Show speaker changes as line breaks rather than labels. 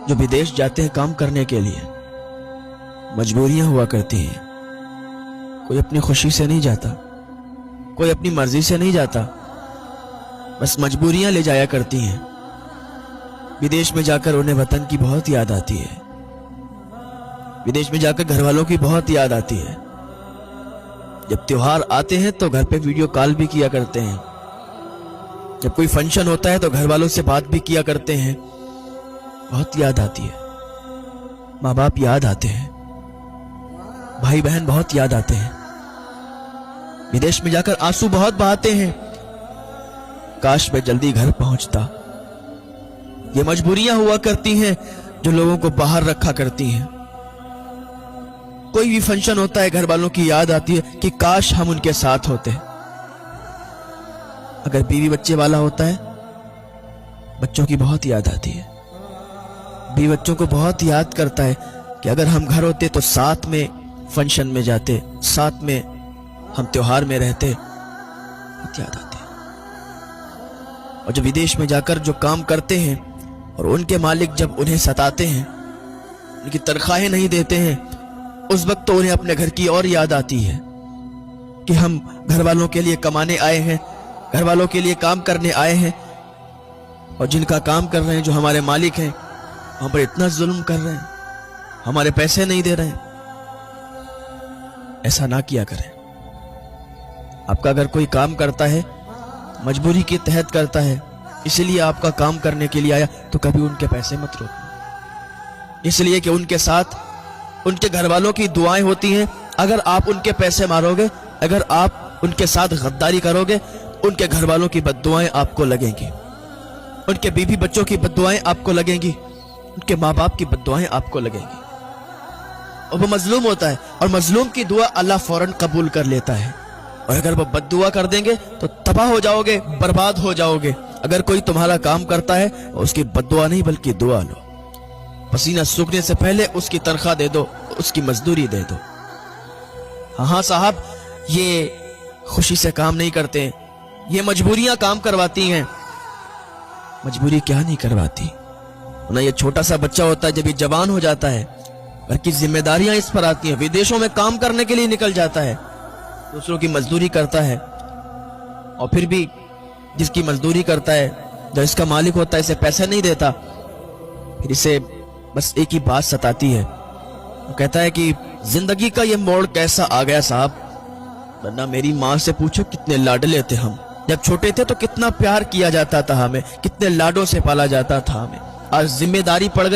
जो विदेश जाते हैं काम करने के लिए, मजबूरियां हुआ करती हैं। कोई अपनी खुशी से नहीं जाता, कोई अपनी मर्जी से नहीं जाता, बस मजबूरियां ले जाया करती हैं। विदेश में जाकर उन्हें वतन की बहुत याद आती है, विदेश में जाकर घर वालों की बहुत याद आती है। जब त्योहार आते हैं तो घर पे वीडियो कॉल भी किया करते हैं, जब कोई फंक्शन होता है तो घर वालों से बात भी किया करते हैं। बहुत याद आती है, माँ बाप याद आते हैं, भाई बहन बहुत याद आते हैं। विदेश में जाकर आंसू बहुत बहाते हैं, काश मैं जल्दी घर पहुंचता। ये मजबूरियां हुआ करती हैं जो लोगों को बाहर रखा करती हैं। कोई भी फंक्शन होता है घर वालों की याद आती है कि काश हम उनके साथ होते। अगर बीवी बच्चे वाला होता है, बच्चों की बहुत याद आती है। बीवी बच्चों को बहुत याद करता है कि अगर हम घर होते तो साथ में फंक्शन में जाते, साथ में हम त्योहार में रहते। बहुत याद आती है। और जब विदेश में जाकर जो काम करते हैं और उनके मालिक जब उन्हें सताते हैं, उनकी तनख्वाहें नहीं देते हैं, उस वक्त तो उन्हें अपने घर की और याद आती है कि हम घर वालों के लिए कमाने आए हैं, घर वालों के लिए काम करने आए हैं, और जिनका काम कर रहे हैं, जो हमारे मालिक हैं, हम पर इतना जुल्म कर रहे हैं, हमारे पैसे नहीं दे रहे हैं। ऐसा ना किया करें। आपका अगर कोई काम करता है, मजबूरी के तहत करता है, इसलिए आपका काम करने के लिए आया, तो कभी उनके पैसे मत रोकना, इसलिए कि उनके साथ उनके घर वालों की दुआएं होती हैं। अगर आप उनके पैसे मारोगे, अगर आप उनके साथ गद्दारी करोगे, उनके घर वालों की बद्दुआएं आपको लगेंगी, उनके बीवी बच्चों की बद्दुआएं आपको लगेंगी, उनके माँ बाप की बद्दुआएं आपको लगेंगी। और वो मजलूम होता है, और मजलूम की दुआ अल्लाह फौरन कबूल कर लेता है। और अगर वो बद्दुआ कर देंगे तो तबाह हो जाओगे, बर्बाद हो जाओगे। अगर कोई तुम्हारा काम करता है, उसकी बद्दुआ नहीं बल्कि दुआ लो। पसीना सूखने से पहले उसकी तनख्वाह दे दो, उसकी मजदूरी दे दो। हाँ साहब, ये खुशी से काम नहीं करते, ये मजबूरियां काम करवाती हैं। मजबूरी क्या नहीं करवाती ना। ये छोटा सा बच्चा होता है, जब ये जवान हो जाता है, घर की जिम्मेदारियां इस पर आती हैं, विदेशों में काम करने के लिए निकल जाता है, दूसरों की मजदूरी करता है, और फिर भी जिसकी मजदूरी करता है, जो इसका मालिक होता है, इसे पैसे नहीं देता। फिर इसे बस एक ही बात सताती है, वो कहता है कि जिंदगी का ये मोड़ कैसा आ गया साहब। वरना मेरी माँ से पूछो कितने लाडले थे हम, जब छोटे थे तो कितना प्यार किया जाता था हमें, कितने लाडों से पाला जाता था हमें। आज जिम्मेदारी पड़ गई।